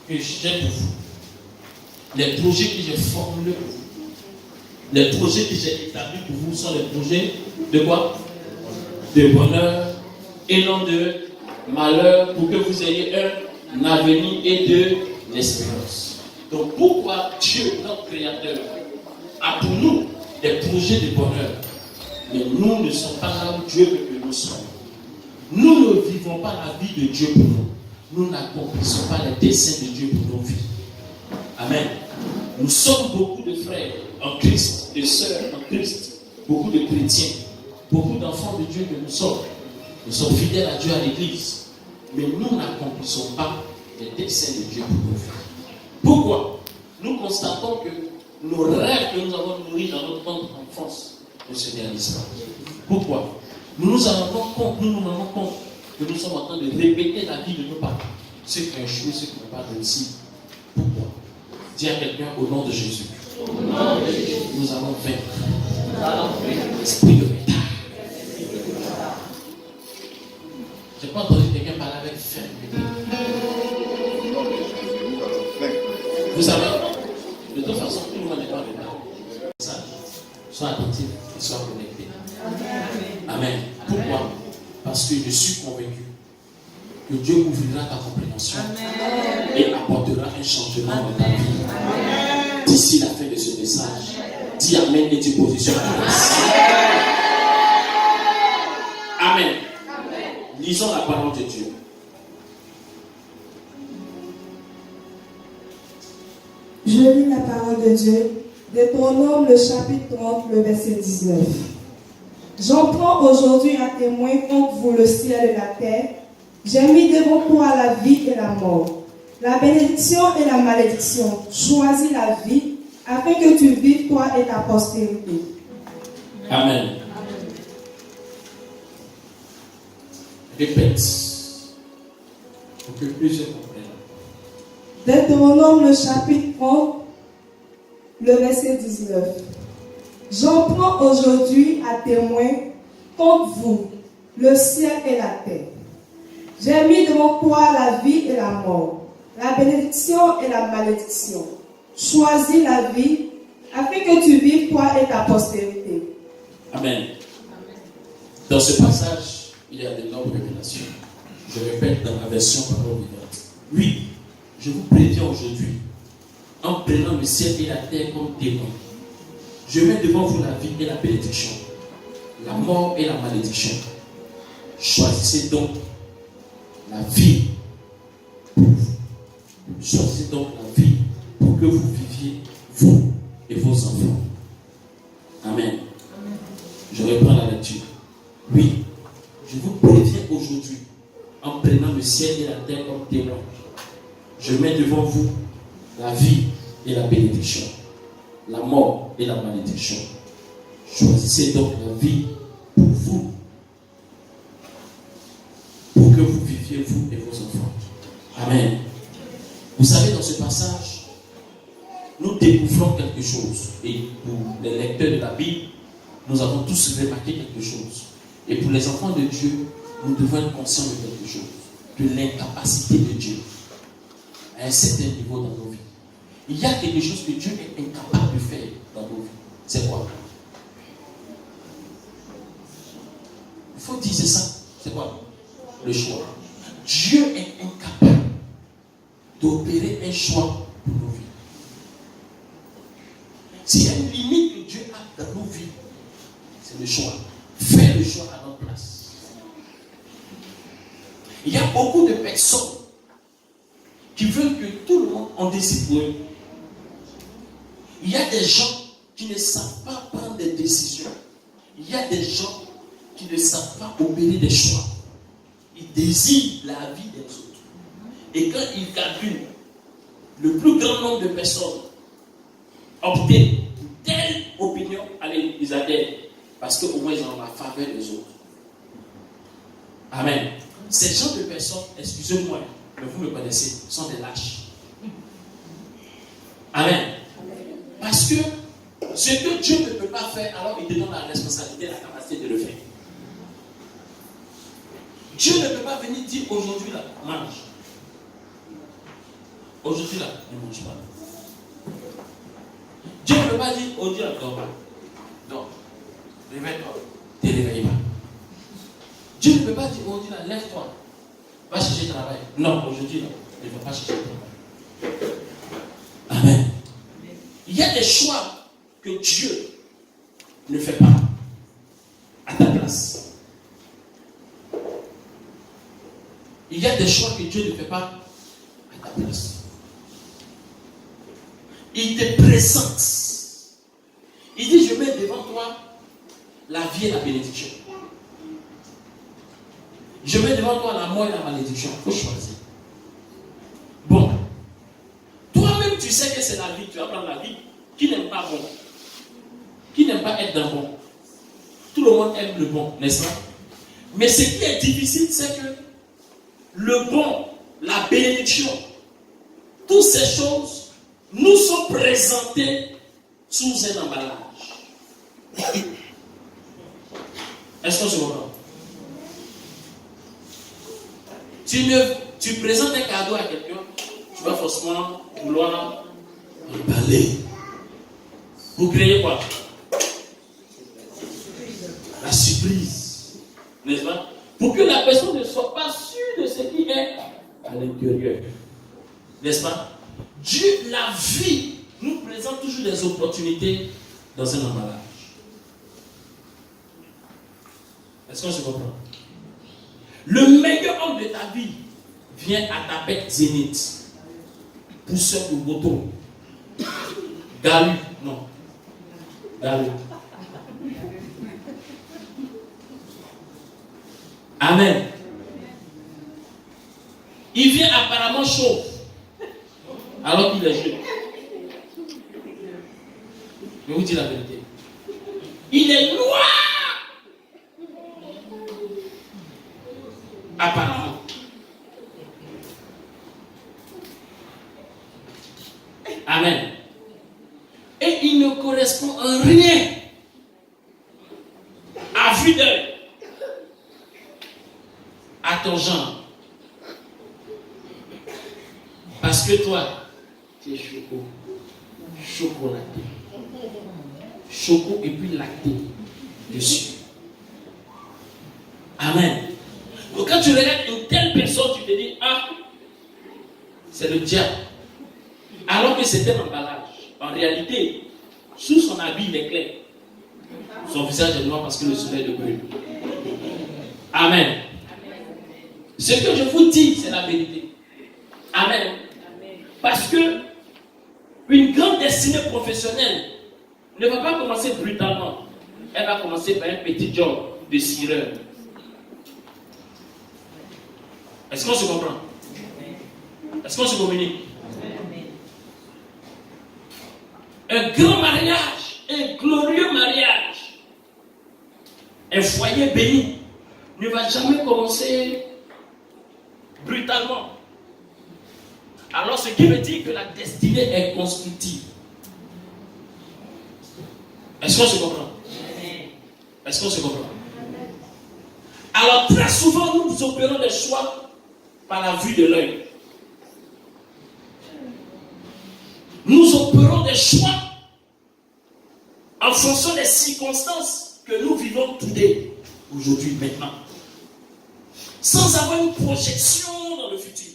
que j'ai pour vous, les projets que j'ai formulés pour vous, les projets que j'ai établis pour vous sont les projets de quoi? De bonheur et non de malheur, pour que vous ayez un avenir et de l'espérance. Donc pourquoi Dieu, notre Créateur, a pour nous des projets de bonheur, mais nous ne sommes pas là où Dieu veut que nous soyons. Nous ne vivons pas la vie de Dieu pour nous. Nous n'accomplissons pas les desseins de Dieu pour nos vies. Amen. Nous sommes beaucoup de frères en Christ, de sœurs en Christ, beaucoup de chrétiens, beaucoup d'enfants de Dieu que nous sommes. Nous sommes fidèles à Dieu, à l'Église, mais nous n'accomplissons pas les desseins de Dieu pour nos vies. Pourquoi? Nous constatons que nos rêves que nous avons nourris dans notre enfance ne se réalisent pas. Pourquoi? Nous nous rendons compte que nous sommes en train de répéter la vie de nos parents. Ceux qui ont échoué, ceux qui n'ont pas réussi. Pourquoi? Dis à quelqu'un au nom de Jésus. Au nom de Jésus. Nous allons vaincre l'esprit de retard. Je n'ai pas entendu quelqu'un parler avec fermeté. Vous savez, de toute façon, tout le monde n'est pas en retard. Sois attentif et sois connecté. Amen. Pourquoi? Parce que je suis convaincu que Dieu ouvrira ta compréhension et apportera un changement dans ta vie. D'ici la fin de ce message, dis Amen et tu positionnes ta place. Amen. Lisons la parole de Dieu. Je lis la parole de Dieu, Deutéronome le chapitre 30, le verset 19. J'en prends aujourd'hui à témoin contre vous le ciel et la terre. J'ai mis devant toi la vie et la mort, la bénédiction et la malédiction. Choisis la vie afin que tu vives toi et ta postérité. Amen. Répète pour que plusieurs comprennent. Deutéronome le chapitre 30, le verset 19. J'en prends aujourd'hui à témoin contre vous le ciel et la terre. J'ai mis devant toi la vie et la mort, la bénédiction et la malédiction. Choisis la vie afin que tu vives toi et ta postérité. Amen. Dans ce passage, il y a d'énormes révélations. Je répète dans la version parole vivante. Oui, je vous préviens aujourd'hui, en prenant le ciel et la terre comme témoins, je mets devant vous la vie et la bénédiction, la mort et la malédiction. Choisissez donc la vie pour vous. Choisissez donc la vie pour que vous viviez, vous et vos enfants. Amen. Je reprends la lecture. Oui, je vous préviens aujourd'hui, en prenant le ciel et la terre comme témoins, je mets devant vous la vie et la bénédiction, la mort et la malédiction. Choisissez donc la vie pour vous, pour que vous viviez, vous et vos enfants. Amen. Vous savez, dans ce passage, nous découvrons quelque chose. Et pour les lecteurs de la Bible, nous avons tous remarqué quelque chose. Et pour les enfants de Dieu, nous devons être conscients de quelque chose, de l'incapacité de Dieu à un certain niveau dans nos vies. Il y a quelque chose que Dieu est incapable de faire dans nos vies. C'est quoi? Il faut dire c'est ça. C'est quoi? Le choix. Dieu est incapable d'opérer un choix pour nos vies. S'il y a une limite que Dieu a dans nos vies, c'est le choix. Faire le choix à notre place. Il y a beaucoup de personnes qui veulent que tout le monde en décide pour eux. Il y a des gens qui ne savent pas prendre des décisions. Il y a des gens qui ne savent pas opérer des choix. Ils désirent la vie des autres. Et quand ils calculent le plus grand nombre de personnes opter pour telle opinion, allez, ils adhèrent. Parce qu'au moins ils ont la faveur des autres. Amen. Ces gens de personnes, excusez-moi, mais vous me connaissez, sont des lâches. Amen. Parce que ce que Dieu ne peut pas faire, alors il te donne la responsabilité et la capacité de le faire. Dieu ne peut pas venir dire aujourd'hui là, mange. Aujourd'hui là, ne mange pas. Dieu ne peut pas dire, aujourd'hui là, dors pas. Non. Réveille-toi. Ne te réveille pas. Dieu ne peut pas dire, aujourd'hui là, lève-toi. Va chercher du travail. Non, aujourd'hui là, ne va pas chercher du travail. Amen. Il y a des choix que Dieu ne fait pas à ta place. Il y a des choix que Dieu ne fait pas à ta place. Il te présente. Il dit, je mets devant toi la vie et la bénédiction. Je mets devant toi la mort et la malédiction. Il faut choisir. Bon. Toi-même, tu sais que c'est la vie. Tu vas prendre la vie. Qui n'aime pas bon? Qui n'aime pas être dans bon? Tout le monde aime le bon, n'est-ce pas? Mais ce qui est difficile, c'est que le bon, la bénédiction, toutes ces choses nous sont présentées sous un emballage. Est-ce qu'on se comprend? Tu présentes un cadeau à quelqu'un, tu vas forcément vouloir emballer. Vous créez quoi? La surprise. N'est-ce pas? Pour que la personne ne soit pas sûre de ce qui est à l'intérieur. N'est-ce pas? Dieu, la vie, nous présente toujours des opportunités dans un emballage. Est-ce qu'on se comprend? Le meilleur homme de ta vie vient à ta bête zénith. Pousseur de bouton. Galu, non. Galu. Amen. Il vient apparemment chaud, alors qu'il est jeune. Je vous dis la vérité. Il est noir. Apparemment. Amen. Et il ne correspond en rien à vue d'œil à ton genre. Parce que toi, tu es chocolaté. Choco et puis lacté dessus. Amen. Donc quand tu regardes une telle personne, tu te dis, ah, c'est le diable. Alors que c'était un emballage. En réalité, sous son habit, il est clair. Son visage est noir parce que le soleil le brûle. Amen. Ce que je vous dis, c'est la vérité. Amen. Parce que une grande destinée professionnelle ne va pas commencer brutalement. Elle va commencer par un petit job de cireur. Est-ce qu'on se comprend? Est-ce qu'on se communique? Un grand mariage, un glorieux mariage, un foyer béni ne va jamais commencer brutalement. Alors ce qui veut dire que la destinée est constructive. Est-ce qu'on se comprend? Est-ce qu'on se comprend? Alors très souvent nous opérons des choix par la vue de l'œil. Nous opérons des choix en fonction des circonstances que nous vivons today, aujourd'hui, maintenant, sans avoir une projection dans le futur.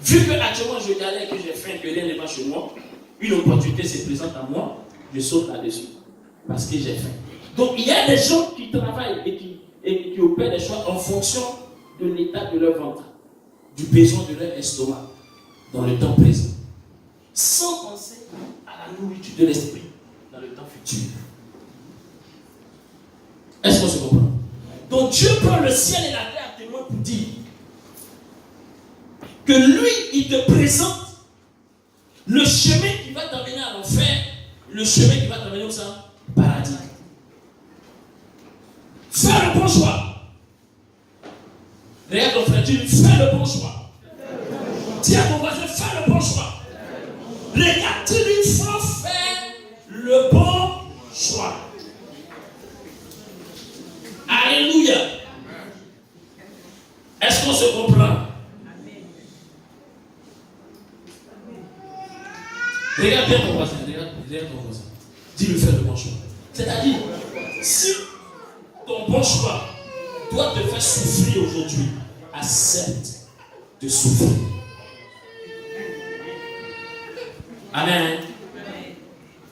Vu que actuellement je galère, que j'ai faim, que rien n'est pas chez moi, une opportunité se présente à moi, je saute là-dessus parce que j'ai faim. Donc il y a des gens qui travaillent et qui opèrent des choix en fonction de l'état de leur ventre, du besoin de leur estomac dans le temps présent, sans penser à la nourriture de l'esprit dans le temps futur. Est-ce qu'on se comprend? Donc Dieu prend le ciel et la terre à témoin pour dire que lui, il te présente le chemin qui va t'amener à l'enfer, le chemin qui va t'amener où ça? Paradis. Fais le bon choix. Regarde ton frère, dis, fais le bon choix. Dis à ton voisin, fais le bon choix. Regarde, tu lui faut faire le bon choix. Alléluia. Est-ce qu'on se comprend? Regarde bien ton voisin, regarde ton voisin. Dis-lui faire le bon choix. C'est-à-dire, si ton bon choix doit te faire souffrir aujourd'hui, accepte de souffrir. Amen.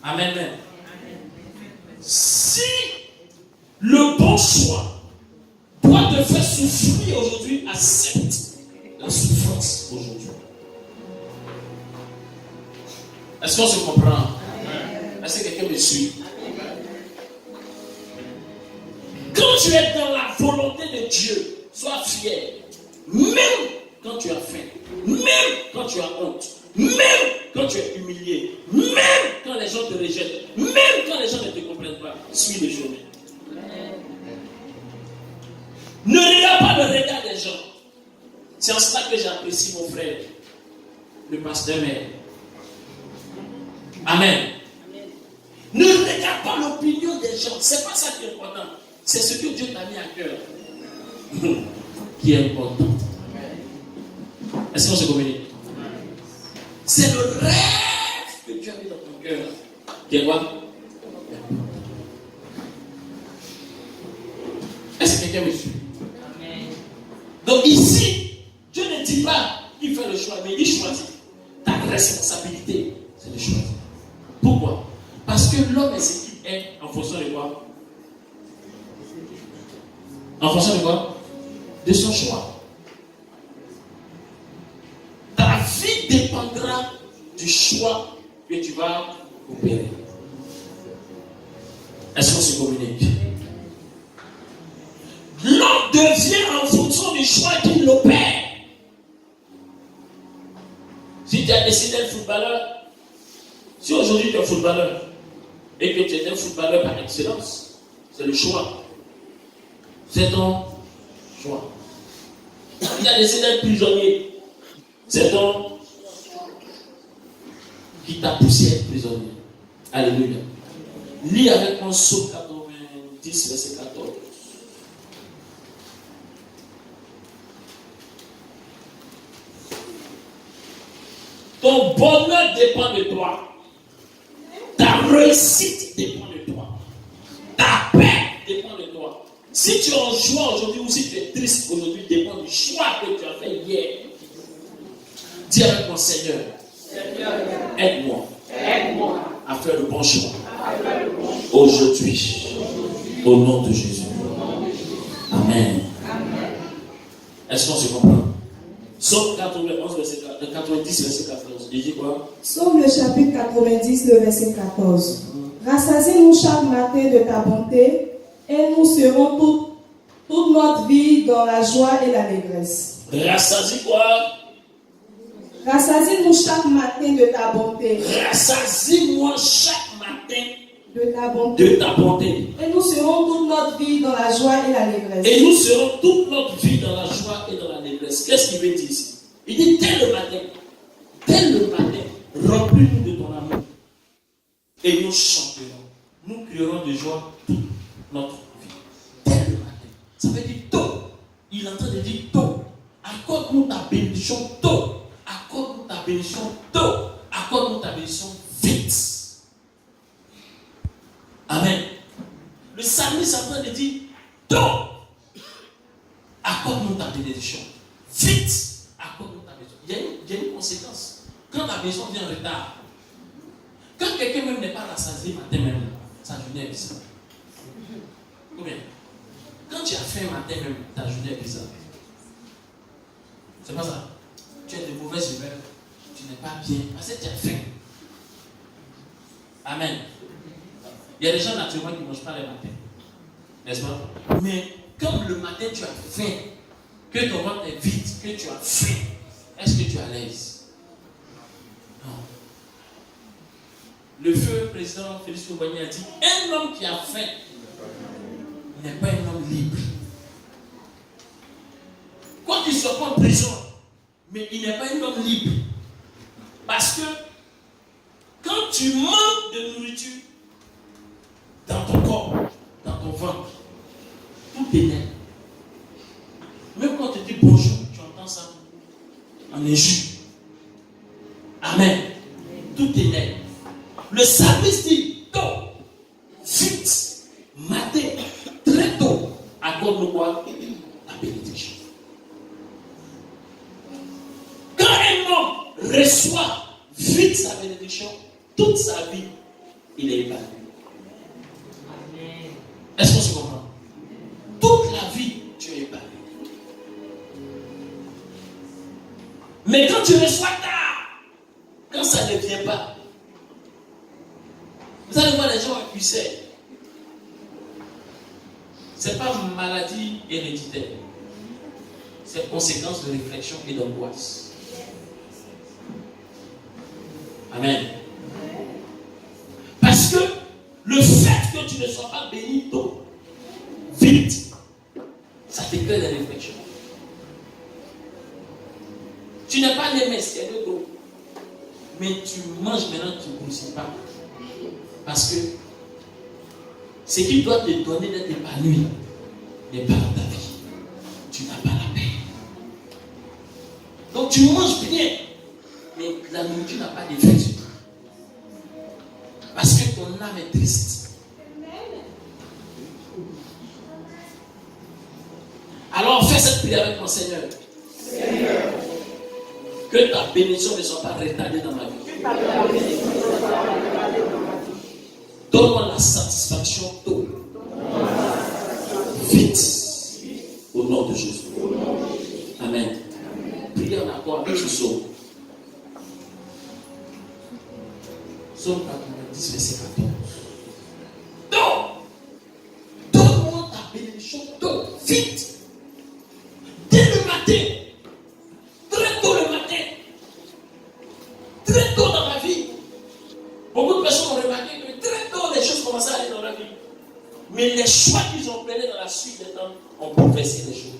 Amen. Amen. Si le bon choix doit te faire souffrir aujourd'hui, accepte la souffrance aujourd'hui. Est-ce qu'on se comprend? Est-ce que quelqu'un me suit? Quand tu es dans la volonté de Dieu, sois fier. Même quand tu as faim, même quand tu as honte, même quand tu es humilié, même quand les gens te rejettent, même quand les gens ne te comprennent pas, suis le chemin. Ne regarde pas le regard des gens. C'est en cela que j'apprécie mon frère, le pasteur Mère. Amen. Ne regarde pas l'opinion des gens. C'est pas ça qui est important. C'est ce que Dieu t'a mis à cœur qui est important. Est-ce qu'on se communique? C'est le rêve que Dieu a mis dans ton cœur qui est quoi? Est-ce que quelqu'un me suit? Donc ici, Dieu ne dit pas qu'il fait le choix, mais il choisit. Ta responsabilité, c'est de choisir. Pourquoi? Parce que l'homme est ce qu'il est en fonction de quoi? En fonction de quoi? De son choix. Ta vie dépendra du choix que tu vas opérer. Est-ce qu'on se communique? L'homme devient en fonction du choix qu'il opère. Si tu as décidé d'être footballeur, si aujourd'hui tu es footballeur et que tu es un footballeur par excellence, c'est le choix. C'est ton choix. Si tu as décidé d'être prisonnier, c'est ton qui t'a poussé à être prisonnier. Alléluia. Lis avec moi Psaume 90, verset 14. Ton bonheur dépend de toi. Ta réussite dépend de toi. Ta paix dépend de toi. Si tu es en joie aujourd'hui ou si tu es triste aujourd'hui, dépend du choix que tu as fait hier. Dis avec mon Seigneur, aide-moi à faire le bon choix aujourd'hui. Au nom de Jésus. Amen. Est-ce qu'on se comprend? Psaume 90, verset 14. Il dit quoi? Psaume le chapitre 90, le verset 14. Rassasie-nous chaque matin de ta bonté, et nous serons toute notre vie dans la joie et l'allégresse. Rassasie quoi? Rassasie-nous chaque matin de ta bonté. Rassasie-moi chaque matin de ta bonté. De ta bonté. Et nous serons toute notre vie dans la joie et l'allégresse. Et nous serons toute notre vie dans la joie et dans l'allégresse. Qu'est-ce qu'il veut dire ici? Il dit dès le matin, remplis-nous de ton amour. Et nous chanterons. Nous crierons de joie toute notre vie. Dès le matin. Ça veut dire tôt. Il est en train de dire tôt. Accorde-nous ta bénédiction tôt. Accorde-nous ta bénédiction tôt. Accorde-nous ta bénédiction vite. Amen. Le psalmiste est en train de dire tôt. Accorde-nous ta bénédiction. Vite. Accorde-nous ta bénédiction. Il y a une conséquence. Quand la bénédiction vient en retard, quand quelqu'un même n'est pas rassasié matin même, sa journée est bizarre. Combien? Quand tu as faim matin même, ta journée est bizarre. C'est pas ça. Tu as de mauvaises humeurs, tu n'es pas bien, parce que tu as faim. Amen. Il y a des gens naturellement qui ne mangent pas le matin. N'est-ce pas? Mais comme le matin tu as faim, que ton ventre est vide, que tu as faim, est-ce que tu es à l'aise? Non. Le feu président Félix Oubani a dit un homme qui a faim n'est pas un homme libre. Quoi qu'il soit pas en prison, mais il n'est pas un homme libre. Parce que quand tu manques de nourriture dans ton corps, dans ton ventre, tout t'énerve. Même quand tu dis bonjour, tu entends ça en injure. Amen. tout est net. Le service dit tôt, vite, matin, très tôt, accorde-nous quoi? La bénédiction. Quand un homme reçoit vite sa bénédiction, toute sa vie, il est épanoui. Est-ce qu'on se comprend? Toute la vie, tu es épanoui. Mais quand tu reçois tard, quand ça ne vient pas, vous allez voir les gens accusés. Ce n'est pas une maladie héréditaire. C'est conséquence de réflexion et d'angoisse. Amen. Parce que le fait que tu ne sois pas béni tôt, vite, ça te crée des réflexions. Tu n'es pas né messieurs de gros, mais tu manges maintenant, tu ne grossis pas. Parce que ce qui doit te donner d'être épanoui n'est pas dans ta vie. Tu n'as pas la paix. Donc tu manges bien, mais la nourriture n'a pas d'effet sur toi. Parce que ton âme est triste. Alors fais cette prière avec mon Seigneur. Seigneur. Que ta bénédiction ne soit pas retardée dans ma vie. Donne-moi la satisfaction tôt. Vite. Au nom de Jésus. Amen. Priez en accord avec ce psaume. Psaume 90, verset 14. Donne-moi ta bénédiction tôt. Vite. Dès le matin. Très tôt le matin. Très tôt dans ma vie. Beaucoup de personnes ont remarqué que très tôt les choses commencent à aller dans la vie. Mais les choix qu'ils ont pris dans la suite des temps ont bouleversé les choses.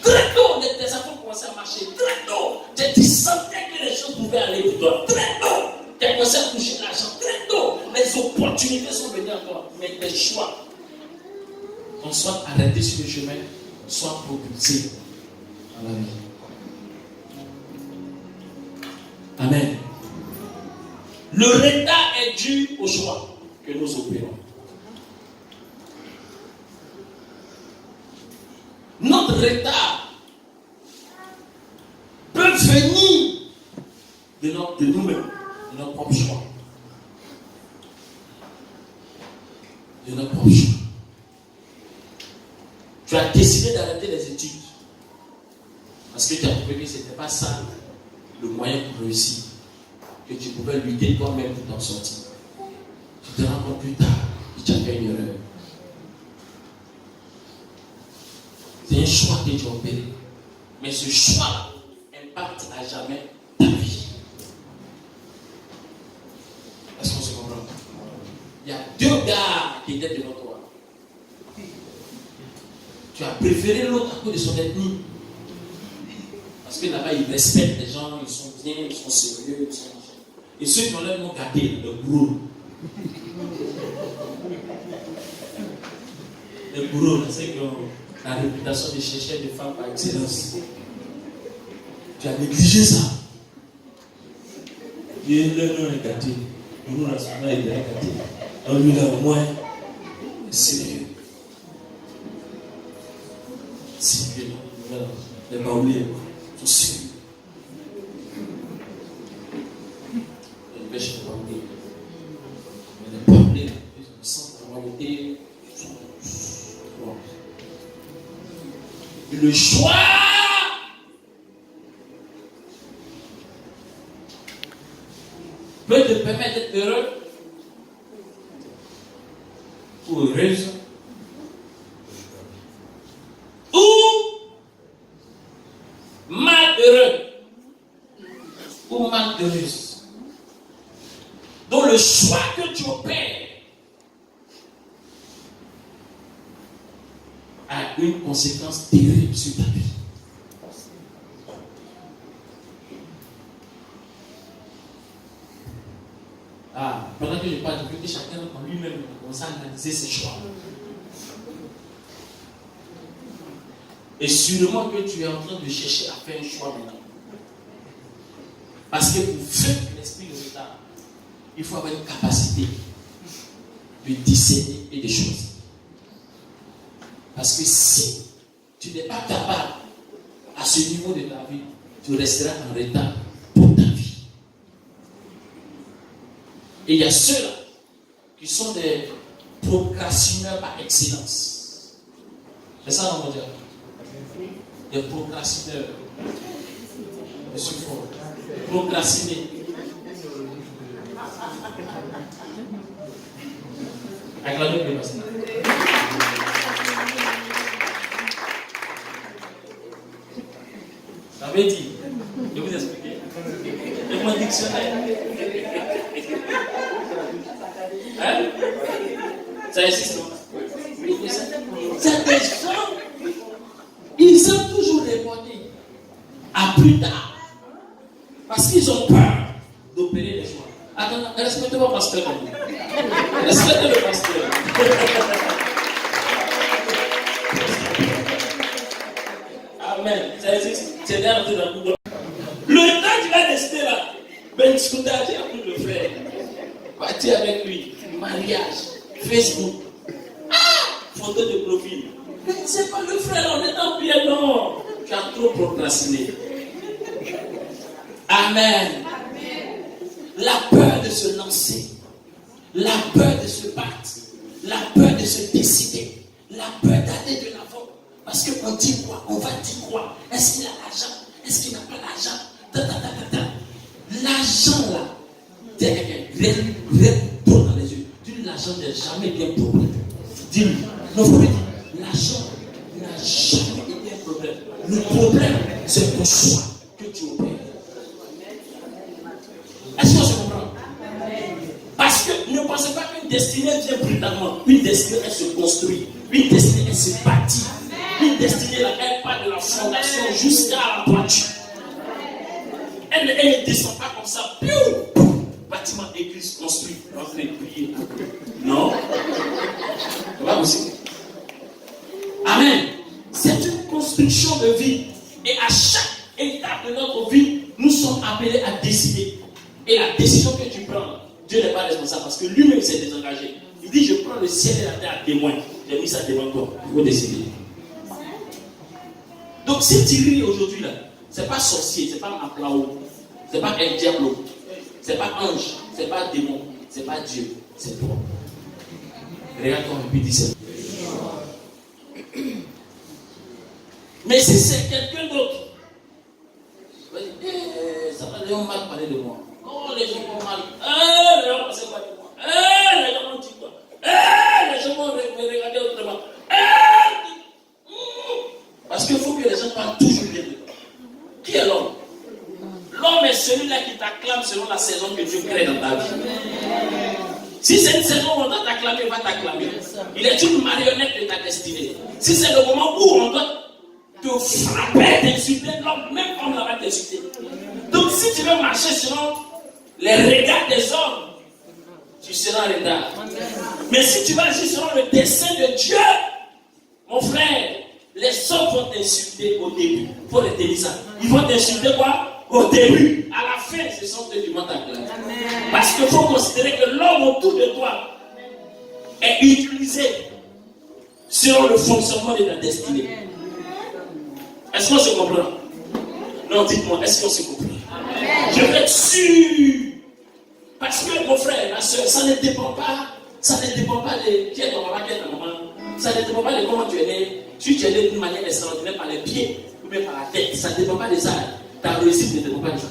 Très tôt, tes enfants commençaient à marcher. Très tôt, tu sentais que les choses pouvaient aller pour toi. Très tôt, tu as commencé à toucher l'argent. Très tôt, les opportunités sont venues à toi. Mais tes choix ont soit arrêtés sur le chemin, soit propulsés dans la vie. Amen. Le retard est dû au choix que nous opérons. Notre retard peut venir de nous-mêmes, de notre propre choix. De notre propre choix. Tu as décidé d'arrêter les études parce que tu as trouvé que ce n'était pas ça le moyen pour réussir, que tu pouvais lutter toi-même pour t'en sortir. Tu te rends compte plus tard que tu as fait une erreur. C'est un choix que tu as opéré. Mais ce choix impacte à jamais ta vie. Est-ce qu'on se comprend? Il y a deux gars qui étaient de notre roi. Tu as préféré l'autre à cause de son ethnie. Parce que là-bas, ils respectent les gens, ils sont bien, ils sont sérieux, ils sont... Et ceux qui ont l'air non gâtés, le bourreau. Le bourreau, c'est que la réputation de chercher des femmes par excellence. Tu as négligé ça. Il est non gâté. Nous, la soirée, il est gâté. Alors lui, là, au moins, sérieux. Sérieux. Les baoulés. Sérieux. Les pêches de baoulés. Mais les baoulés, ils sentent la royauté. Le choix peut te permettre d'être heureux ou heureuse ou malheureux ou malheureuse. Donc le choix que tu opères a une conséquence terrible sur ta vie. Pendant que je parle, je veux que chacun en lui-même commence à analyser ses choix. Et sûrement que tu es en train de chercher à faire un choix maintenant. Parce que pour vaincre l'esprit de retard, il faut avoir une capacité de discerner et de choisir. Parce que si tu n'es pas capable à ce niveau de ta vie, tu resteras en retard pour ta vie. Et il y a ceux-là qui sont des procrastineurs par excellence. C'est ça, on va dire. Des procrastineurs. Monsieur Fort. Procrastiner. Acclamez le pasteur. J'avais dit, je vais vous expliquer. Et mon dictionnaire. Hein? Ça existe, non? Certains gens, ils aiment toujours reporter à plus tard. Parce qu'ils ont peur d'opérer les choix. Attends, respectez votre pasteur. Respectez le pasteur. Amen. Ça existe. C'est là dans le monde. Le temps tu vas rester là, ben discuter avec le frère. Partir avec lui. Mariage. Facebook. Photo de profil. Mais c'est pas le frère, on est en bien, non. Tu as trop procrastiné. Amen. La peur de se lancer, la peur de se battre, la peur de se décider, la peur d'aller de l'avant. Parce qu'on dit quoi? On va dire quoi? Est-ce qu'il a l'argent? Est-ce qu'il n'a pas l'argent? L'argent là, regarde dans les yeux. Dis l'argent n'est jamais bien problème. Dis-lui, non, vous dire, l'argent n'a jamais été un problème. Le problème, c'est ton choix que tu opères. Est-ce qu'on se comprend? Parce que ne pensez pas qu'une destinée vient brutalement. Une destinée, elle se construit. Une destinée, elle se bâtit. Une destinée, là, elle part de la fondation jusqu'à la toiture. Elle ne descend pas comme ça. Piou, bâtiment, église construit. Entrez, prier. Non. C'est pas possible. Amen. C'est une construction de vie. Et à chaque étape de notre vie, nous sommes appelés à décider. Et la décision que tu prends, Dieu n'est pas responsable parce que lui-même s'est désengagé. Il dit, je prends le ciel et la terre à témoin. J'ai mis ça devant toi. Il faut décider. Donc si tu ris aujourd'hui là, c'est pas sorcier, c'est pas Aplao, c'est pas un diablo, c'est pas ange, c'est pas démon, c'est pas Dieu, c'est toi. Regarde-toi et puis dis ça. Mais si c'est quelqu'un d'autre, ça va, les gens mal parler de moi. Oh, les gens vont mal. Les gens pensent pas de moi. Les gens vont dire quoi? Les gens vont me regarder autrement. Parce qu'il faut que les gens parlent toujours bien de toi. Qui est l'homme? L'homme est celui-là qui t'acclame selon la saison que Dieu crée dans ta vie. Si c'est une saison où on doit t'acclamer, il va t'acclamer. Il est une marionnette de ta destinée. Si c'est le moment où on doit te frapper, t'insulter, l'homme, même homme là va t'insulter. Donc si tu veux marcher selon les regards des hommes, tu seras en retard. Mais si tu vas agir selon le dessein de Dieu, mon frère, les hommes vont t'insulter au début. Il faut retenir ça. Ils vont t'insulter quoi? Au début. À la fin, ce sont eux qui vont t'acclamer. Parce qu'il faut considérer que l'homme autour de toi est utilisé selon le fonctionnement de ta destinée. Est-ce qu'on se comprend? Non, dites-moi, est-ce qu'on se comprend? Je veux être sûr. Parce que mon frère, ma soeur, ça ne dépend pas de qui est ton papa, qui est ta maman. Ça ne dépend pas de comment tu es né. Si tu es né d'une manière extraordinaire par les pieds ou bien par la tête, ça ne dépend pas de ça. Ta réussite ne dépend pas de ça.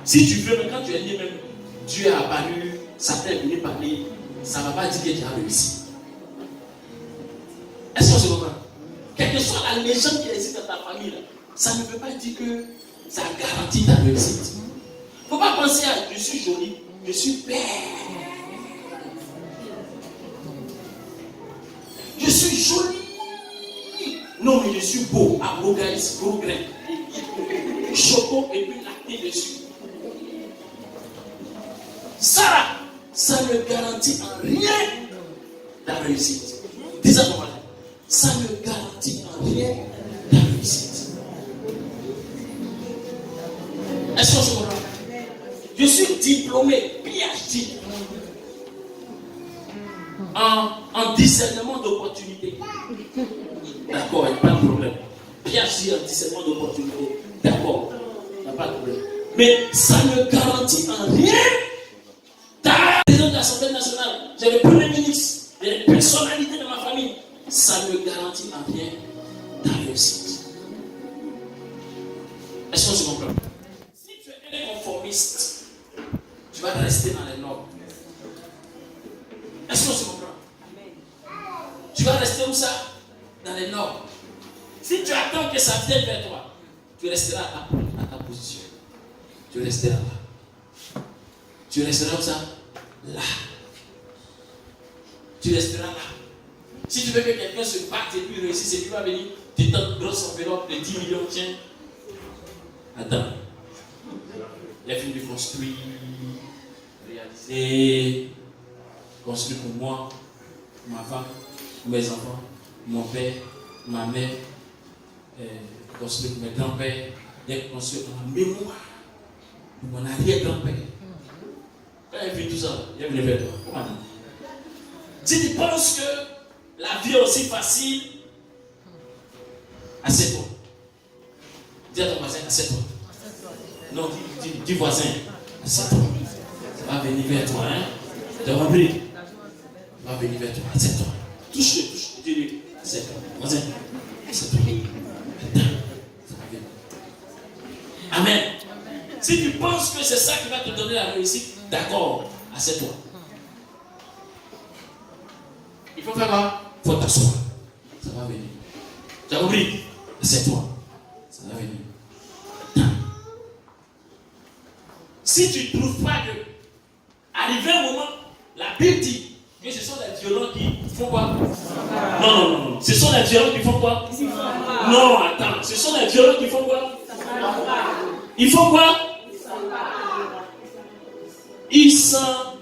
Si tu veux, quand tu es né, même Dieu a apparu, Satan est venu parler, ça ne va pas dire que tu as réussi. Est-ce qu'on se comprend? Quelle que soit la légende qui existe dans ta famille, là, ça ne veut pas dire que ça garantit ta réussite. Il ne faut pas penser à je suis joli, je suis belle. Je suis joli. Non, mais je suis beau. À beau guys, beau grain. Choco et puis lacté dessus. Ça, ça ne garantit en rien ta réussite. Dis-moi comment. Ça ne garantit en rien ta réussite. Est-ce qu'on se comprend? Je suis diplômé, PhD, en discernement d'opportunités. D'accord, il n'y a pas de problème. PhD en discernement d'opportunités. D'accord, il n'y a pas de problème. Mais ça ne garantit en rien. T'as les président de l'Assemblée nationale, j'ai le premier ministre, j'ai les personnalités de ma famille. Ça ne garantit en rien ta réussite. Est-ce que tu comprends? Si tu es un conformiste, tu vas rester dans les normes. Est-ce que tu comprends? Tu vas rester où ça? Dans les normes. Si tu attends que ça vienne vers toi, tu resteras à ta position. Tu resteras là. Tu resteras où ça? Là. Tu resteras là. Si tu veux que quelqu'un se batte et puis réussisse, et puis va venir, tu t'as une grosse enveloppe de 10 millions, tiens. Attends. Il a fini de construire, réaliser, construire pour moi, ma femme, mes enfants, mon père, ma mère, construire pour mes grands-pères, et construire pour ma mémoire, pour mon arrière-grand-père. Quand il a vu tout ça, il est venu vers toi. Si tu penses que la vie est aussi facile, assieds-toi. Dis à ton voisin, assieds-toi. Non, dis voisin, assieds-toi. Ça va venir vers toi, hein. Tu as compris? Ça va venir vers toi, assieds-toi. Touche-le, dis-lui, assieds-toi. Voisin, assieds-toi. Attends, ça va venir. Amen. Si tu penses que c'est ça qui va te donner la réussite, d'accord, assieds-toi. Il faut faire quoi? Il faut t'asseoir. Ça va venir. Tu as compris? Assieds-toi. Ça va venir. Si tu ne trouves pas que, arrivé un moment, la Bible dit que ce sont les violents qui font quoi? Non. Ce sont les violents qui font quoi? Non, attends. Ce sont les violents qui font quoi? Ils font quoi? Ils s'en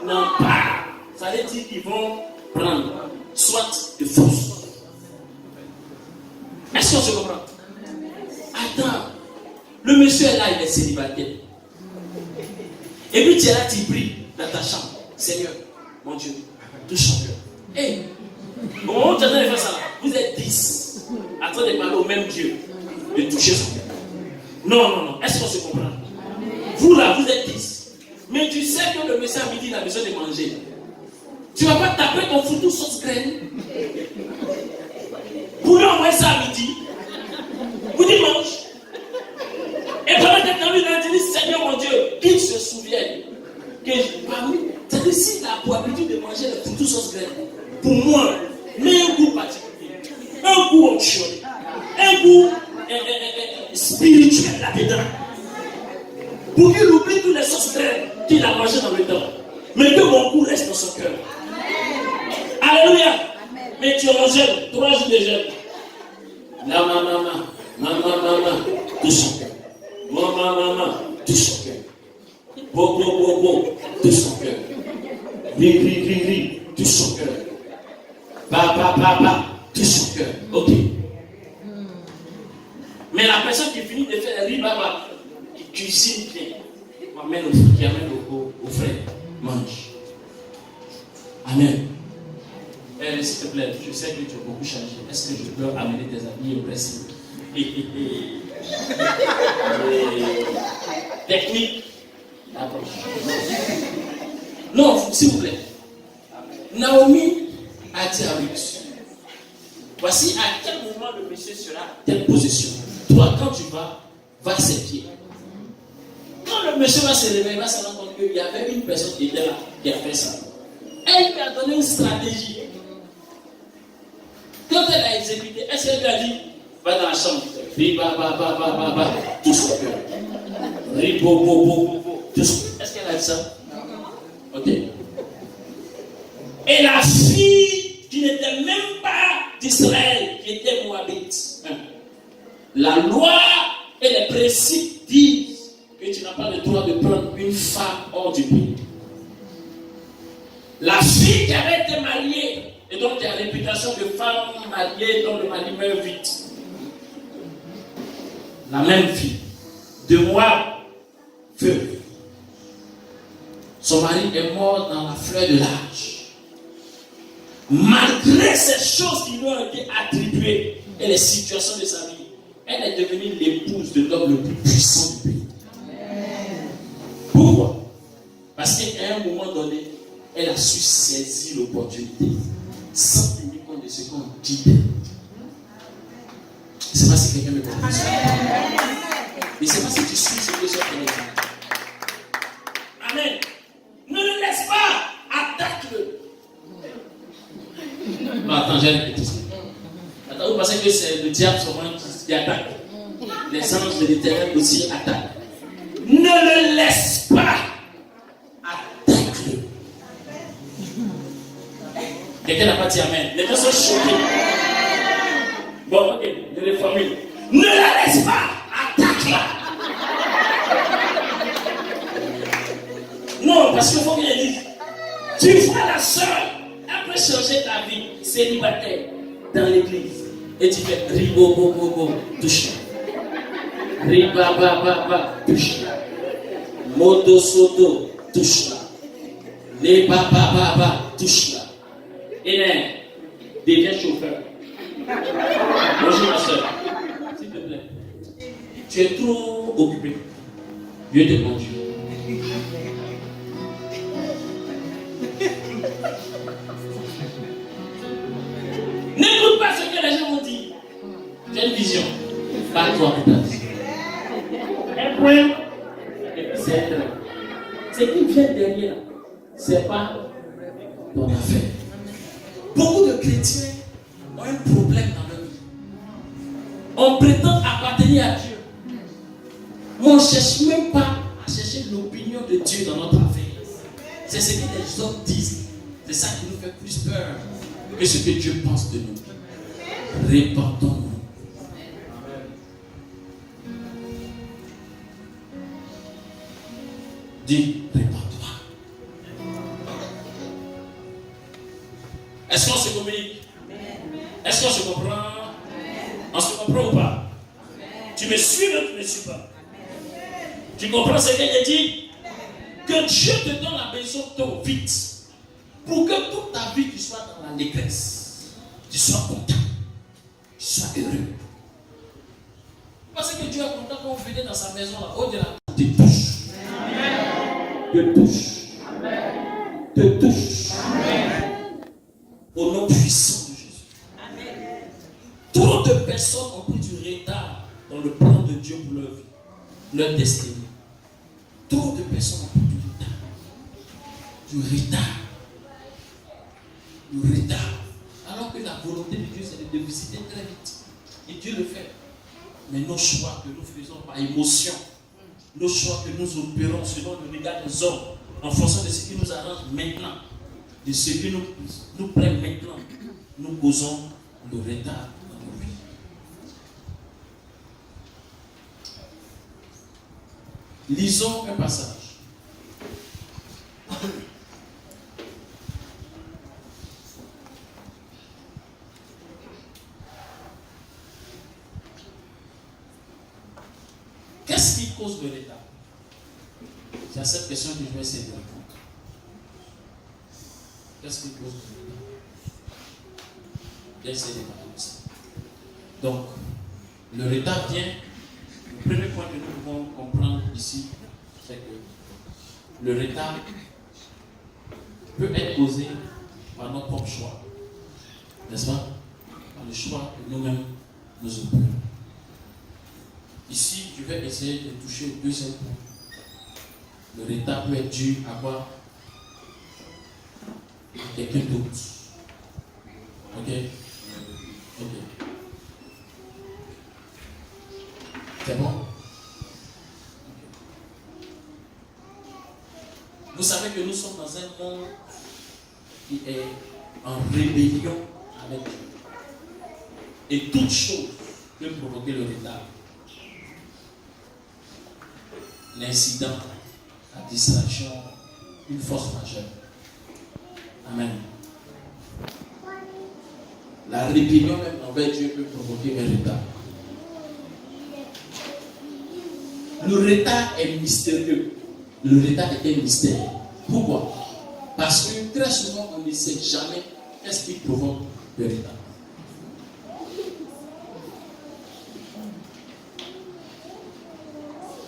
emparent. Ça veut dire qu'ils vont prendre soit de force. Est-ce qu'on se comprend? Attends. Le monsieur est là, il est célibataire. Et puis tu es là, tu pries dans ta chambre. Seigneur, mon Dieu, touche son cœur. Hey, au moment où tu es en train de faire ça, vous êtes 10 en train de parler au même Dieu, de toucher son cœur. Non. Est-ce qu'on se comprend? Vous là, vous êtes 10. Mais tu sais que le monsieur à midi, il a besoin de manger. Tu ne vas pas taper ton foutu sauce graine pour lui envoyer ça à midi. Vous dites mange. Et pendant que lui, il a dit, Seigneur mon Dieu, qu'il se souvienne que parmi, c'est-à-dire s'il a pour habitude de manger le foutu sauce graine, pour moi, mais un goût particulier, un goût onction, un goût spirituel là-dedans, pour qu'il oublie toutes les sauces graines qu'il a mangées dans le temps, mais que mon goût reste dans son cœur. Alléluia. Mais tu es en jeûne, 3 jours de jeûne. La maman, tout son cœur. Maman, tout son cœur. Bo, tout son cœur. Ri, tout son cœur. Ba, tout son cœur. Ok. Mais la personne qui finit de faire riz, baba, qui cuisine bien, qui amène au frère, mange. Amen. S'il te plaît, je sais que tu as beaucoup changé. Est-ce que je peux amener tes amis au Brésil? Technique d'approche. Non, s'il vous plaît. Naomi a dit à Ruth, voici à quel moment le monsieur sera à telle position. Toi, quand tu va à ses pieds. Quand le monsieur va se réveiller, il va se rendre compte qu'il y avait une personne qui était là, qui a fait ça. Elle lui a donné une stratégie. Quand elle a exécuté, est-ce qu'elle lui a dit, va dans la chambre, ri, ba, tout son cœur. Ri, bo, tout son cœur. Est-ce qu'elle a dit ça? Ok. Et la fille qui n'était même pas d'Israël, qui était moabite, la loi et les principes disent que tu n'as pas le droit de prendre une femme hors du pays. La fille qui avait été mariée, et donc qui a la réputation de femme mariée dont le mari meurt vite. La même fille, de moi, veuve, Son mari est mort dans la fleur de l'âge. Malgré ces choses qui lui ont été attribuées et les situations de sa vie, elle est devenue l'épouse de l'homme le plus puissant du pays. Pourquoi? Parce qu'à un moment donné, elle a su saisir l'opportunité sans tenir compte de ce qu'on dit d'elle. Je ne sais pas si quelqu'un me comprend. Je ne sais pas si tu suis ce que je suis en train de dire. Amen. Ne le laisse pas. Attaque-le. Non, attends, j'ai répété ça. Attends, vous pensez que c'est le diable seulement qui attaque? Les anges de l'Éternel aussi attaquent. Ne le laisse pas. Attaque-le. Quelqu'un n'a pas dit amen. Les gens sont choqués. Bon, ok, je les formule. Ne la laisse pas. Attaque-la. Non, parce qu'il faut qu'il dise. Tu vois la soeur, elle peut changer ta vie célibataire dans l'église. Et tu fais ribo, bo, bo, bo, touche-la. Riba, ba, ba, ba, touche-la. Modo, sodo, touche-la. Les ba, ba, ba, ba, touche-la. Et là, deviens chauffeur. Bonjour ma soeur. S'il te plaît. Tu es trop occupé. Dieu te conduit. N'écoute pas ce que les gens vont dire. J'ai une vision. Pas toi plus tard. Un point. Et puis c'est un trait. Ce qui vient derrière, c'est pas ton affaire. Beaucoup de chrétiens ont un problème dans leur vie. On prétend appartenir à Dieu. Mais on ne cherche même pas à chercher l'opinion de Dieu dans notre affaire. C'est ce que les hommes disent. C'est ça qui nous fait plus peur que ce que Dieu pense de nous. Répandons-nous. Dis, répands-toi. Est-ce qu'on se communique? Est-ce qu'on se comprend? On se comprend ou pas? Tu me suis ou tu ne me suis pas? Tu comprends ce qu'elle a dit? Que Dieu te donne la maison tôt, vite. Pour que toute ta vie tu sois dans la détresse. Tu sois content. Tu sois heureux. Parce que Dieu est content quand on venait dans sa maison là, au-delà. Te touche. Te touche. Te touche. Au nom puissant de Jésus. Amen. Trop de personnes ont pris du retard dans le plan de Dieu pour leur vie, leur destinée. Trop de personnes ont pris du retard. Du retard. Alors que la volonté de Dieu, c'est de visiter très vite. Et Dieu le fait. Mais nos choix que nous faisons par émotion, nos choix que nous opérons selon le regard des hommes, en fonction de ce qui nous arrange maintenant, de ce qui nous plaît maintenant, nous causons le retard dans nos vies. Lisons un passage. Qu'est-ce qui cause le retard? C'est à cette question que je vais essayer de répondre. Qu'est-ce qui cause le retard? J'essaie de répondre ça. Donc, le retard vient. Le premier point que nous pouvons comprendre ici, c'est que le retard peut être causé par nos propres choix. N'est-ce pas? Par le choix que nous-mêmes nous opérons. Ici, je vais essayer de toucher au deuxième point. Le retard peut être dû à quoi? Quelqu'un d'autre. Ok? Ok. C'est bon? Vous savez que nous sommes dans un monde qui est en rébellion avec Dieu. Et toute chose peut provoquer le retard. L'incident, la distraction, une force majeure. Amen. La rébellion même envers Dieu peut provoquer un retard. Le retard est mystérieux. Le retard est un mystère. Pourquoi? Parce que très souvent, on ne sait jamais qu'est-ce qui provoque le retard.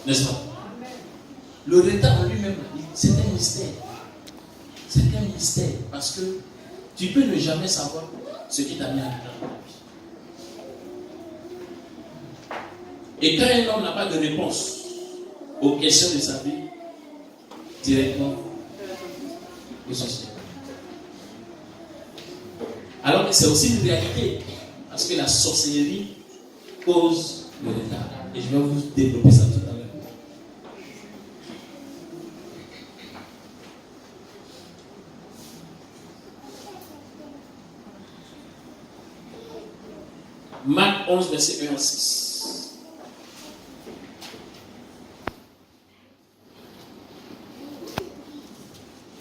N'est-ce pas? Le retard en lui-même, c'est un mystère. C'est un mystère parce que tu peux ne jamais savoir ce qui t'a mis en retard. Et quand un homme n'a pas de réponse aux questions de sa vie, directement, il s'en. Alors que c'est aussi une réalité, parce que la sorcellerie cause le retard. Et je vais vous développer ça tout à l'heure. Marc 11, verset 1 à 6.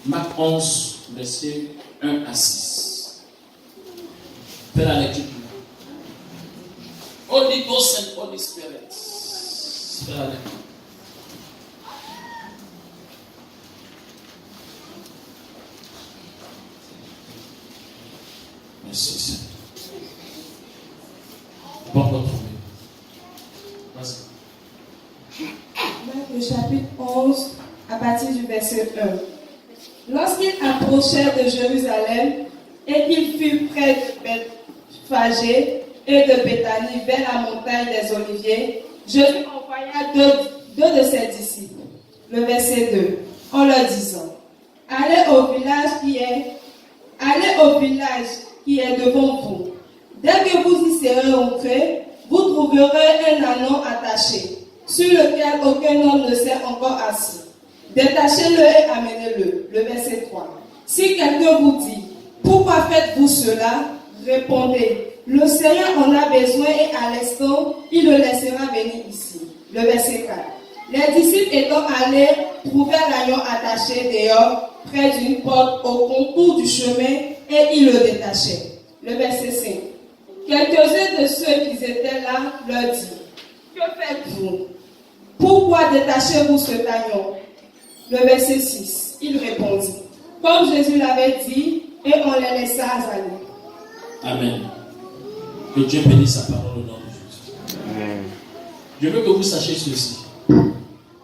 Marc 11, verset 1 à 6. Fais la lecture. Holy Ghost and Holy Spirit. Fais la lecture. Merci, Seigneur. Bon, retrouver. Vas-y. Le chapitre 11, à partir du verset 1. Lorsqu'il approchait de Jérusalem et qu'il fut près de Bethphagée et de Béthanie vers la montagne des Oliviers, Jésus envoya deux de ses disciples. Le verset 2, en leur disant, allez au village qui est devant vous. Dès que vous y serez entrés, vous trouverez un ânon attaché, sur lequel aucun homme ne s'est encore assis. Détachez-le et amenez-le. Le verset 3. Si quelqu'un vous dit, pourquoi faites-vous cela? Répondez, le Seigneur en a besoin et à l'instant, il le laissera venir ici. Le verset 4. Les disciples étant allés trouver l'agneau attaché dehors, près d'une porte au contour du chemin, et ils le détachaient. Le verset 5. Quelques-uns de ceux qui étaient là leur dirent, que faites-vous? Pourquoi détachez-vous cet agneau? Le verset 6. Il répondit, comme Jésus l'avait dit, et on les laissa aller. Amen. Que Dieu bénisse sa parole au nom de Jésus. Amen. Je veux que vous sachiez ceci.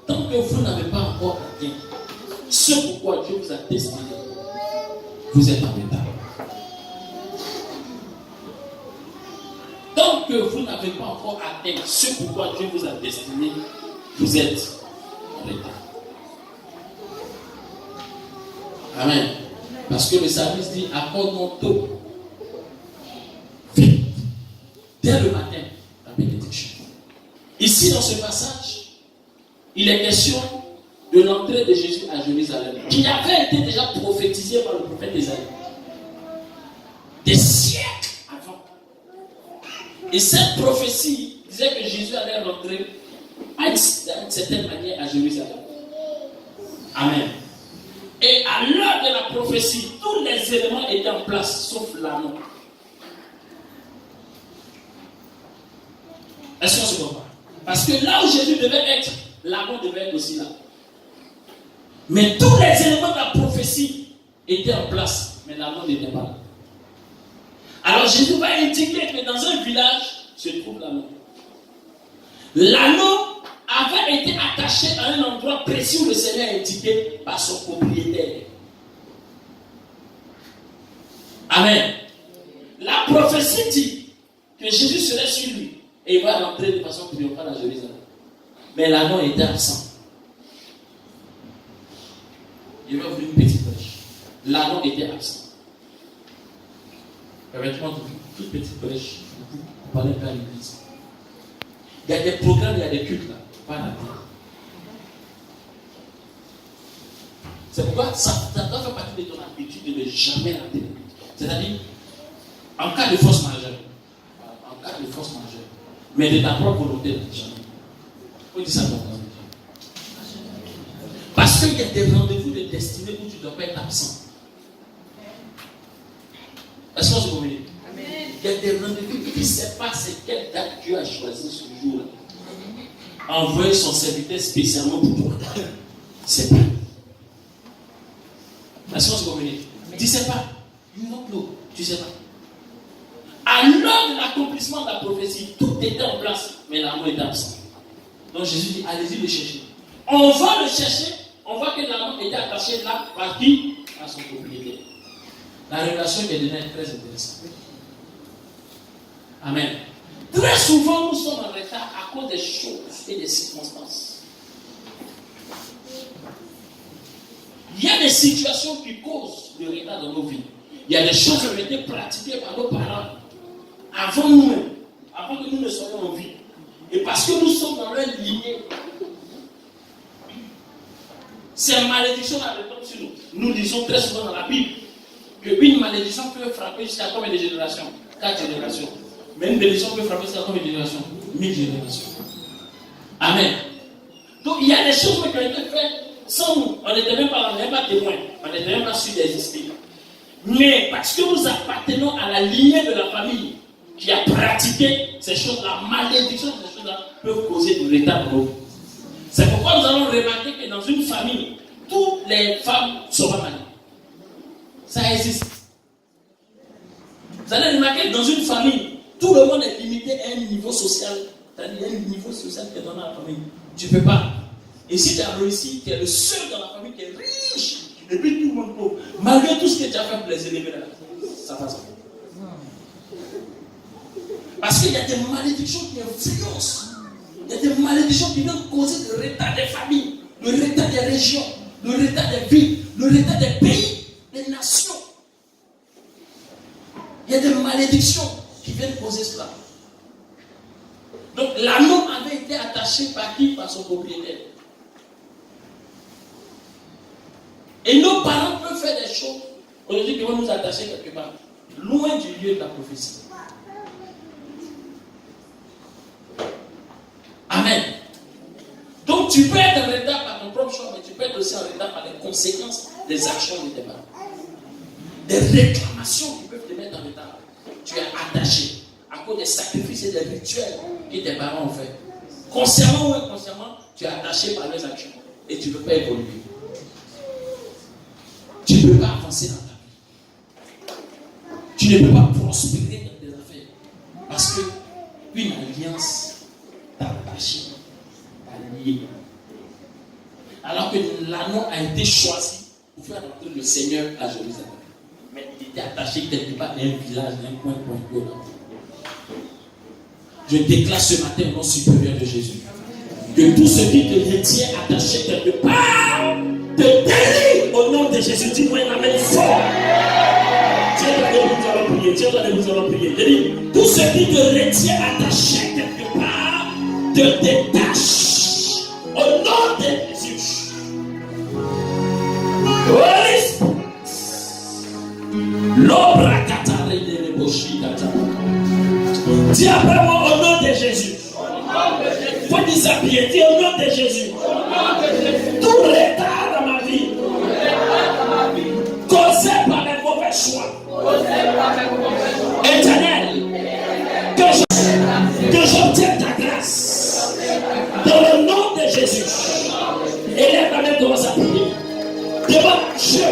Tant que vous n'avez pas encore atteint ce pourquoi Dieu vous a destiné, vous êtes en retard. Tant que vous n'avez pas encore atteint ce pourquoi Dieu vous a destiné, vous êtes en retard. Amen. Parce que le service dit accordons tôt, vite, dès le matin, la bénédiction. Ici, dans ce passage, il est question de l'entrée de Jésus à Jérusalem, qui avait été déjà prophétisé par le prophète Isaïe des siècles avant. Et cette prophétie disait que Jésus allait rentrer d'une certaine manière à Jérusalem. Amen. Et à l'heure de la prophétie, tous les éléments étaient en place, sauf l'anneau. Est-ce qu'on se comprend? Parce que là où Jésus devait être, l'anneau devait être aussi là. Mais tous les éléments de la prophétie étaient en place, mais l'anneau n'était pas là. Alors Jésus va indiquer que dans un village se trouve l'anneau. L'anneau avait été attaché à un endroit précis où le Seigneur a indiqué par son propriétaire. Amen. La prophétie dit que Jésus serait sur lui et il va rentrer de façon triomphale à Jérusalem. Mais l'anneau était absent. Il va ouvrir une petite brèche. L'anneau était absent. Permettez-moi toute petite brèche. Vous parlez pas à l'église. Il y a des programmes, il y a des cultes là. Pas la tête. C'est pourquoi ça doit faire partie de ton habitude de ne jamais rater. C'est-à-dire, en cas de force majeure, mais de ta propre volonté, jamais. Faut dire ça comme ça. Parce qu'il y a des rendez-vous de destinée où tu ne dois pas être absent. Est-ce qu'on se comprend? Il y a des rendez-vous qui ne sait pas c'est quelle date Dieu a choisi ce jour-là. Envoyer son serviteur spécialement pour toi. C'est pas. Est-ce qu'on se communique? Tu ne sais pas. You don't know. Tu ne sais pas. À l'heure de l'accomplissement de la prophétie, tout était en place, mais l'amour était absent. Donc Jésus dit, allez-y le chercher. On va le chercher, on voit que l'amour était attaché là, par qui? À son propriétaire. La révélation qui est donnée est très intéressante. Amen. Très souvent, nous sommes en retard à cause des choses et des circonstances. Il y a des situations qui causent le retard dans nos vies. Il y a des choses qui ont été pratiquées par nos parents avant nous-mêmes, avant que nous ne soyons en vie. Et parce que nous sommes dans leur lignée, ces malédictions-là retombent sur nous. Nous disons très souvent dans la Bible qu'une malédiction peut frapper jusqu'à combien de générations? 4 générations. Mais une bénédiction peut frapper jusqu'à combien de générations? 1000 générations. Amen. Donc il y a des choses qui ont été faites sans nous. On n'était même pas témoins. On n'était même pas sûr d'exister. Mais parce que nous appartenons à la lignée de la famille qui a pratiqué ces choses, la malédiction de ces choses-là peuvent causer du retard pour nous. C'est pourquoi nous allons remarquer que dans une famille, toutes les femmes sont pas mariées. Ça existe. Vous allez remarquer que dans une famille, tout le monde est limité à un niveau social. C'est-à-dire un niveau social qui est donné à la famille. Tu ne peux pas. Et si tu as réussi, tu es le seul dans la famille qui est riche. Et puis tout le monde pauvre. Malgré tout ce que tu as fait pour les élever là, ça passe pas. Parce qu'il y a des malédictions qui influencent. Il y a des malédictions qui viennent causer le retard des familles, le retard des régions, le retard des villes, le retard des pays, des nations. Il y a des malédictions qui viennent causer cela. Donc l'anneau avait été attaché par qui? Par son propriétaire. Et nos parents peuvent faire des choses aujourd'hui qui vont nous attacher quelque part, loin du lieu de la prophétie. Amen. Donc tu peux être en retard par ton propre choix, mais tu peux être aussi en retard par les conséquences des actions de tes parents. Des réclamations qui peuvent te mettre en retard. Tu es attaché à cause des sacrifices et des rituels que tes parents ont fait. Consciemment ou inconsciemment, tu es attaché par leurs actions et tu ne peux pas évoluer. Tu ne peux pas avancer dans ta vie. Tu ne peux pas prospérer dans tes affaires. Parce qu'une alliance t'a attaché, t'a lié. Alors que l'anneau a été choisi pour faire rentrer le Seigneur à Jérusalem. Mais il était attaché quelque part dans un village, dans un coin. Je déclare ce matin au nom supérieur de Jésus que tout ce qui te retient attaché quelque part te délie au nom de Jésus. Dis-moi une amen fort. Tiens, nous allons prier. Je dis, tout ce qui te retient attaché quelque part te détache au nom de Jésus. L'obra katare de reboshi katare. Dis après moi au nom de Jésus. Faut dire ça bien. Dis au nom de Jésus. Tout retard dans ma vie, causé par mes mauvais choix, éternel, que j'obtienne ta grâce dans le nom de Jésus. Élève la main, commence à prier. Demande à Dieu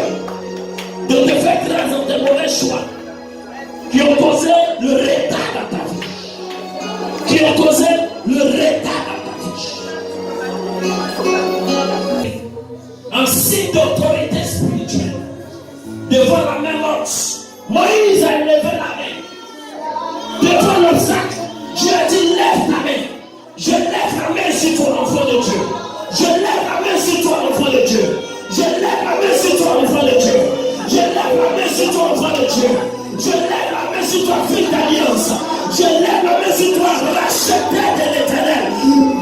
de te faire grâce dans tes mauvais choix qui ont causé le retard dans ta vie, qui ont causé le retard dans ta vie. Un signe d'autorité spirituelle devant la main morte. Moïse a levé la main devant l'obstacle. Dieu a dit lève ta main. Je lève la main sur ton enfant de Dieu. Je lève la main sur ton enfant de Dieu. Je lève la main sur ton enfant de Dieu. Je lève la main sur ton enfant de Dieu. Je lève la main sur toi, fille d'alliance. Je lève la main sur toi, racheté de l'Éternel.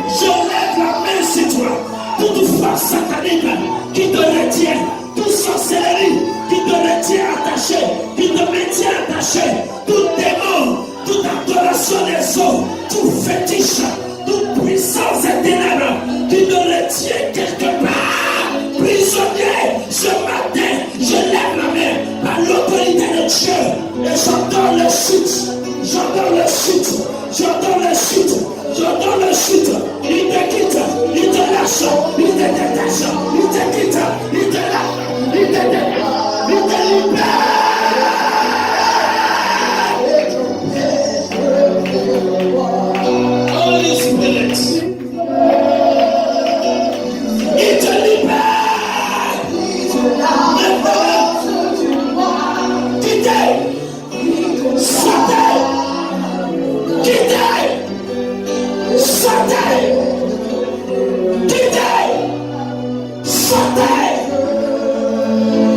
Je lève la main sur toi. Toute force satanique qui te retient, toute sorcellerie qui te retient attaché, qui te maintient attaché, tout démon, toute adoration des eaux, tout fétiche, toute puissance des ténèbres qui te retient quelque part, prisonnier, ce matin, je lève la main par l'autorité de Dieu et j'entends le chute, j'entends le chute, j'entends le chute, j'entends le chute, il te quitte, il te lâche, il te détache, il te quitte, il te lâche. Sortez.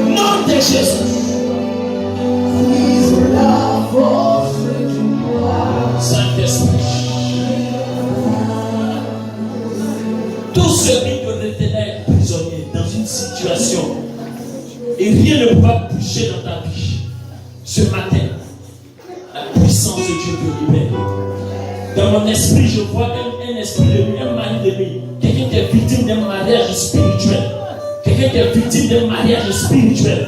Nom de Jésus. Saint-Esprit. Tous ceux qui te retenaient prisonnier dans une situation et rien ne pourra bouger dans ta vie, ce matin, la puissance de Dieu te libère. Dans mon esprit, je vois un esprit de nuit, un mari de nuit, quelqu'un qui est victime d'un mariage spirituel, quelqu'un qui est victime d'un mariage spirituel,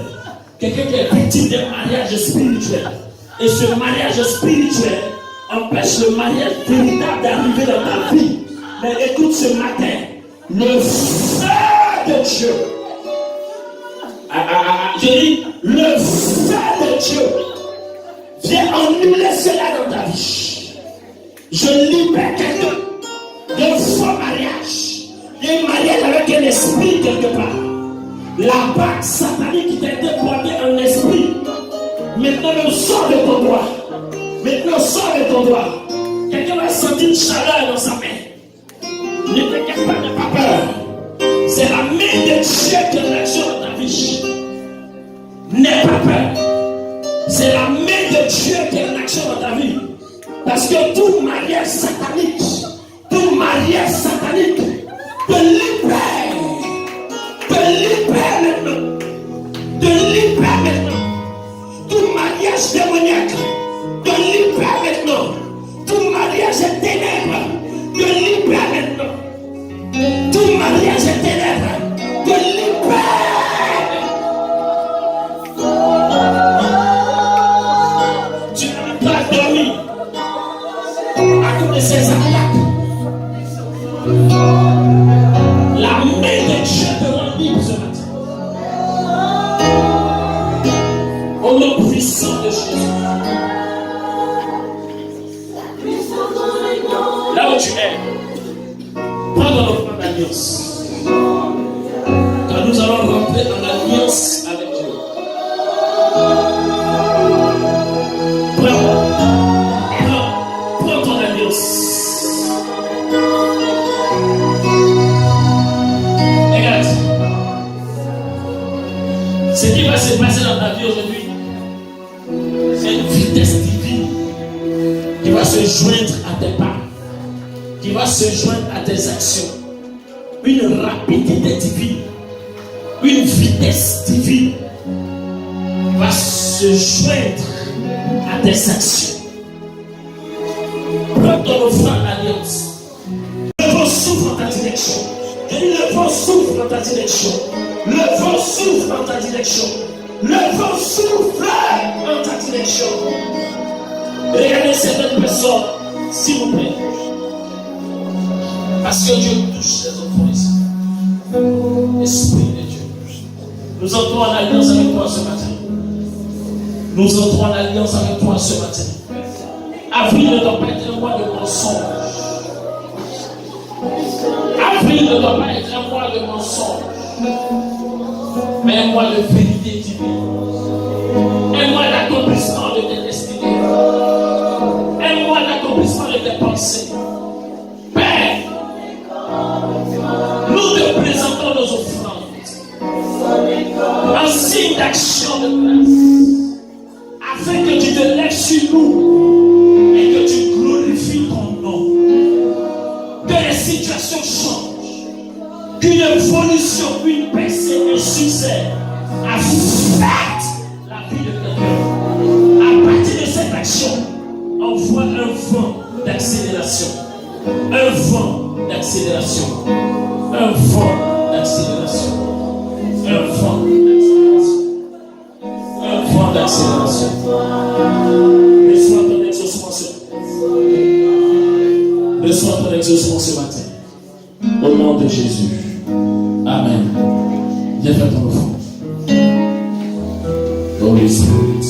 quelqu'un qui est victime d'un mariage spirituel. Et ce mariage spirituel empêche le mariage véritable d'arriver dans ta vie. Mais écoute ce matin, le feu de Dieu, je dis, le feu de Dieu vient annuler cela dans ta vie. Je libère quelqu'un d'un faux mariage, d'un mariage avec un esprit quelque part. La bague satanique qui t'a été portée en esprit, maintenant le sort de ton doigt. Maintenant sort de ton doigt. Quelqu'un va sentir une chaleur dans sa main. Ne t'inquiète pas, n'aie pas peur. C'est la main de Dieu qui est l'action dans ta vie. N'aie pas peur. C'est la main de Dieu qui est l'action dans ta vie. Parce que tout mariage satanique te libère. Tout mariage démoniaque te libère maintenant. Tout mariage est ténèbres te libère maintenant. Tout mariage est ténèbres te libère. Tu n'as pas dormi à cause de ces attaques. La main de Dieu te rend libre ce matin. Au nom puissant de Jésus. Là où tu es, prends ton offrande d'alliance. Car nous allons rentrer en alliance avec Dieu. Prends ton alliance. Regarde. Ce qui va se passer dans ta vie aujourd'hui, c'est une vitesse divine qui va se joindre à tes pas, qui va se joindre à tes actions. Une rapidité divine, une vitesse divine va se joindre à tes actions. Prends ton offrande d'alliance. Le vent souffle dans ta direction. Je dis le vent souffle dans ta direction. Le vent souffle dans ta direction. Le vent souffle dans ta direction. Regardez certaines personnes, s'il vous plaît. Parce que Dieu touche les enfants ici. Esprit de Dieu. Nous entrons en alliance avec toi ce matin. Nous entrons en alliance avec toi ce matin. Avril ne doit pas être un mois de mensonge. Avril ne doit pas être un mois de mensonge. Mais un mois de vérité divine. Un mois d'accomplissement de tes destinées. Un mois d'accomplissement de tes pensées. Père, nous te présentons nos offrandes en signe d'action de grâce, afin que tu te lèves sur nous et que tu glorifies ton nom. Que les situations changent, qu'une évolution, une percée, un succès affecte la vie de quelqu'un. À partir de cette action, on voit un vent d'accélération. Un vent d'accélération. Un vent d'accélération. Un vent d'accélération. Un vent d'accélération. Reçois ton exaucement ce matin. Reçois ton exaucement ce matin. Au nom de Jésus. Amen. Viens faire ton offrande. Holy Spirit.